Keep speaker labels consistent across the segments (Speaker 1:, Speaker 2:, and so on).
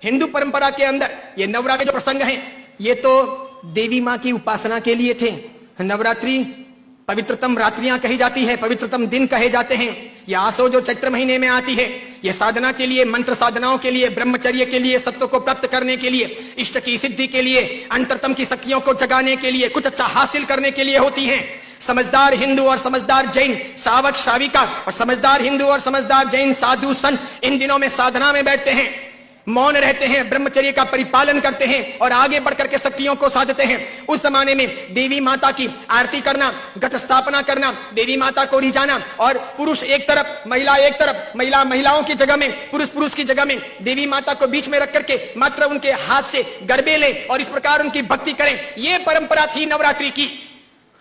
Speaker 1: हिंदू परंपरा के अंदर ये नवरात्रि जो प्रसंग हैं, ये तो देवी मां की उपासना के लिए थे। नवरात्रि पवित्रतम रात्रियां कही जाती है, पवित्रतम दिन कहे जाते हैं। यह आसो जो चैत्र महीने में आती है, यह साधना के लिए, मंत्र साधनाओं के लिए, ब्रह्मचर्य के लिए, सत्य को प्राप्त करने के लिए, इष्ट की सिद्धि के लिए, अंतरतम की शक्तियों को जगाने के लिए, कुछ अच्छा हासिल करने के लिए होती हैं। समझदार हिंदू और समझदार जैन श्रावक श्राविका और समझदार हिंदू और समझदार जैन साधु संत इन दिनों में साधना में बैठते हैं, मौन रहते हैं, ब्रह्मचर्य का परिपालन करते हैं और आगे बढ़कर के शक्तियों को साधते हैं। उस जमाने में देवी माता की आरती करना, घट स्थापना करना, देवी माता को रिझाना और पुरुष एक तरफ, महिला एक तरफ, महिलाओं की जगह में, पुरुष की जगह में, देवी माता को बीच में रख करके मात्र उनके हाथ से गरबे लें और इस प्रकार उनकी भक्ति करें। यह परंपरा थी नवरात्रि की।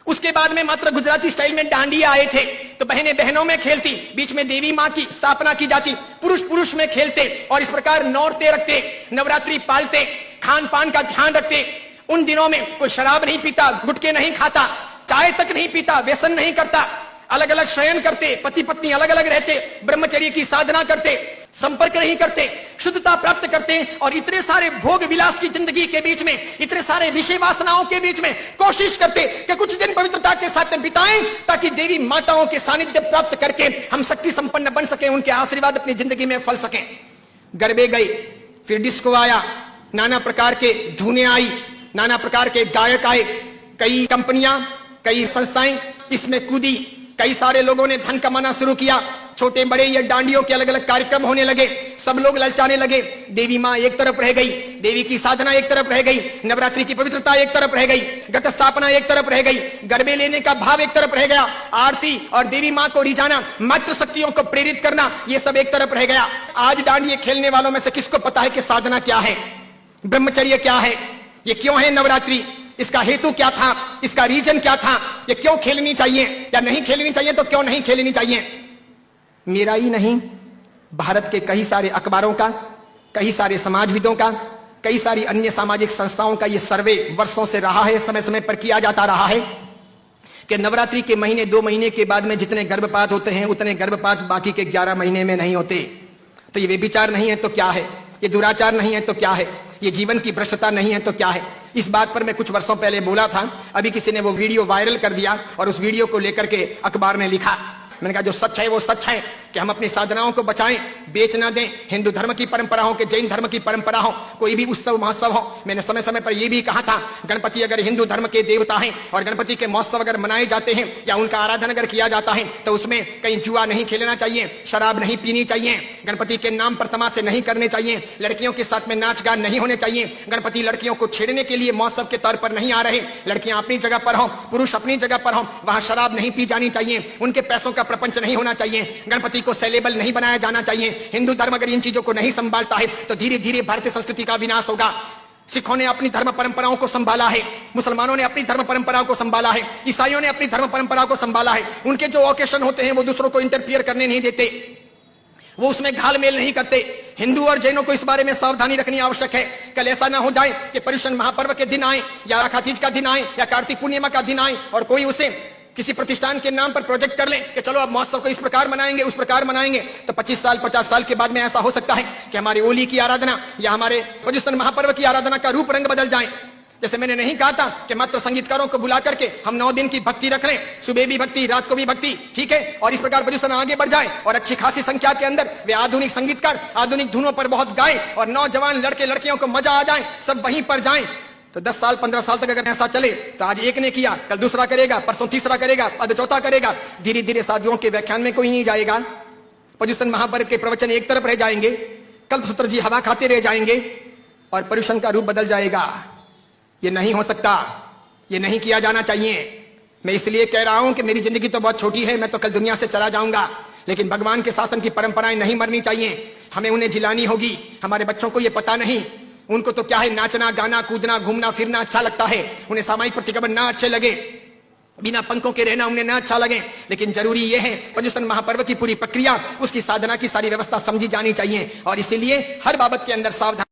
Speaker 1: उसके बाद में मात्र गुजराती स्टाइल में डांडिया आए थे, तो बहनें बहनों में खेलती, बीच में देवी मां की स्थापना की जाती, पुरुष में खेलते और इस प्रकार नौरते रखते, नवरात्रि पालते, खान पान का ध्यान रखते। उन दिनों में कोई शराब नहीं पीता, गुटखे नहीं खाता, चाय तक नहीं पीता, व्यसन नहीं करता, अलग अलग शयन करते, पति पत्नी अलग अलग रहते, ब्रह्मचर्य की साधना करते, संपर्क नहीं करते, शुद्धता प्राप्त करते और इतने सारे भोग विलास की जिंदगी के बीच में, इतने सारे विषय वासनाओं के बीच में कोशिश करते कि कुछ दिन पवित्रता के साथ बिताएं ताकि देवी माताओं के सानिध्य प्राप्त करके हम शक्ति संपन्न बन सके, उनके आशीर्वाद अपनी जिंदगी में फल सकें। गरबे गए, फिर डिस्को आया, नाना प्रकार के धुनें आई, नाना प्रकार के गायक आए, कई कंपनियां, कई संस्थाएं इसमें कूदी, कई सारे लोगों ने धन कमाना शुरू किया, छोटे बड़े ये डांडियों के अलग अलग कार्यक्रम होने लगे, सब लोग ललचाने लगे। देवी मां एक तरफ रह गई, देवी की साधना एक तरफ रह गई, नवरात्रि की पवित्रता एक तरफ रह गई, घट स्थापना एक तरफ रह गई, गरबे लेने का भाव एक तरफ रह गया, आरती और देवी मां को रिझाना, मातृ शक्तियों को प्रेरित करना, यह सब एक तरफ रह गया। आज डांडिये खेलने वालों में से किसको पता है कि साधना क्या है, ब्रह्मचर्य क्या है, ये क्यों है नवरात्रि, इसका हेतु क्या था, इसका रीजन क्या था, ये क्यों खेलनी चाहिए या नहीं खेलनी चाहिए, तो क्यों नहीं खेलनी चाहिए। मेरा ही नहीं, भारत के कई सारे अखबारों का, कई सारे समाजविदों का, कई सारी अन्य सामाजिक संस्थाओं का यह सर्वे वर्षों से रहा है, समय समय पर किया जाता रहा है कि नवरात्रि के महीने 2 महीने के बाद में जितने गर्भपात होते हैं उतने गर्भपात बाकी के 11 महीने में नहीं होते। तो ये व्यभिचार नहीं है तो क्या है, ये दुराचार नहीं है तो क्या है, ये जीवन की भ्रष्टता नहीं है तो क्या है। इस बात पर मैं कुछ वर्षों पहले बोला था, अभी किसी ने वो वीडियो वायरल कर दिया और उस वीडियो को लेकर के अखबार ने लिखा। मैंने कहा जो सच है वो सच है कि हम अपनी साधनाओं को बचाएं, बेच ना दें। हिंदू धर्म की परंपरा हो कि जैन धर्म की परंपरा हो, कोई भी उत्सव महोत्सव हो, मैंने समय समय पर यह भी कहा था, गणपति अगर हिंदू धर्म के देवता हैं और गणपति के महोत्सव अगर मनाए जाते हैं या उनका आराधन अगर किया जाता है तो उसमें कहीं जुआ नहीं खेलना चाहिए, शराब नहीं पीनी चाहिए, गणपति के नाम पर तमाशे नहीं करने चाहिए, लड़कियों के साथ में नाच गान नहीं होने चाहिए, गणपति लड़कियों को छेड़ने के लिए महोत्सव के तौर पर नहीं आ रहे, लड़कियां अपनी जगह पर हो, पुरुष अपनी जगह पर हो, वहां शराब नहीं पी जानी चाहिए, उनके पैसों का प्रपंच नहीं होना चाहिए, गणपति को सेलेबल नहीं बनाया जाना चाहिए। हिंदू धर्म अगर इन चीजों को नहीं संभालता है तो धीरे धीरे भारतीय संस्कृति का विनाश होगा। सिखों ने अपनी धर्म परंपराओं को संभाला है, मुसलमानों ने अपनी धर्म परंपराओं को संभाला है, ईसाइयों ने अपनी धर्म परंपराओं को संभाला है। उनके जो ओकेशन होते हैं वो दूसरों को इंटरफियर करने नहीं देते, वो उसमें घालमेल नहीं करते। हिंदू और जैनों को इस बारे में सावधानी रखनी आवश्यक है। कल ऐसा ना हो जाए कि पर्युषण महापर्व के दिन आए या राखातीज का दिन आए या कार्तिक पूर्णिमा का दिन आए और कोई उसे किसी प्रतिष्ठान के नाम पर प्रोजेक्ट कर ले कि चलो अब महोत्सव को इस प्रकार मनाएंगे, उस प्रकार मनाएंगे, तो 25 साल 50 साल के बाद में ऐसा हो सकता है कि हमारी होली की आराधना या हमारे पर्युषण महापर्व की आराधना का रूप रंग बदल जाए। जैसे मैंने नहीं कहा था कि मात्र संगीतकारों को बुला करके हम 9 दिन की भक्ति रख लें, सुबह भी भक्ति, रात को भी भक्ति, ठीक है, और इस प्रकार पर्युषण आगे बढ़ जाए और अच्छी खासी संख्या के अंदर वे आधुनिक संगीतकार आधुनिक धुनों पर बहुत गाएं और नौजवान लड़के लड़कियों को मजा आ जाए, सब वहीं पर जाएं। तो 10 साल 15 साल तक अगर ऐसा चले तो आज एक ने किया, कल दूसरा करेगा, परसों तीसरा करेगा, अब चौथा करेगा, धीरे धीरे साधुओं के व्याख्यान में कोई नहीं जाएगा, पर्युषण महापर्व के प्रवचन एक तरफ रह जाएंगे, कल्पसूत्र जी हवा खाते रह जाएंगे और पर्युषण का रूप बदल जाएगा। ये नहीं हो सकता, ये नहीं किया जाना चाहिए। मैं इसलिए कह रहा हूं कि मेरी जिंदगी तो बहुत छोटी है, मैं तो कल दुनिया से चला जाऊंगा, लेकिन भगवान के शासन की परंपराएं नहीं मरनी चाहिए, हमें उन्हें जिलानी होगी। हमारे बच्चों को यह पता नहीं, उनको तो क्या है, नाचना गाना कूदना घूमना फिरना अच्छा लगता है, उन्हें सामाजिक प्रतिक्रमण ना अच्छे लगे, बिना पंखों के रहना उन्हें ना अच्छा लगे, लेकिन जरूरी यह है पर्युषण महापर्व की पूरी प्रक्रिया, उसकी साधना की सारी व्यवस्था समझी जानी चाहिए और इसीलिए हर बाबत के अंदर सावधान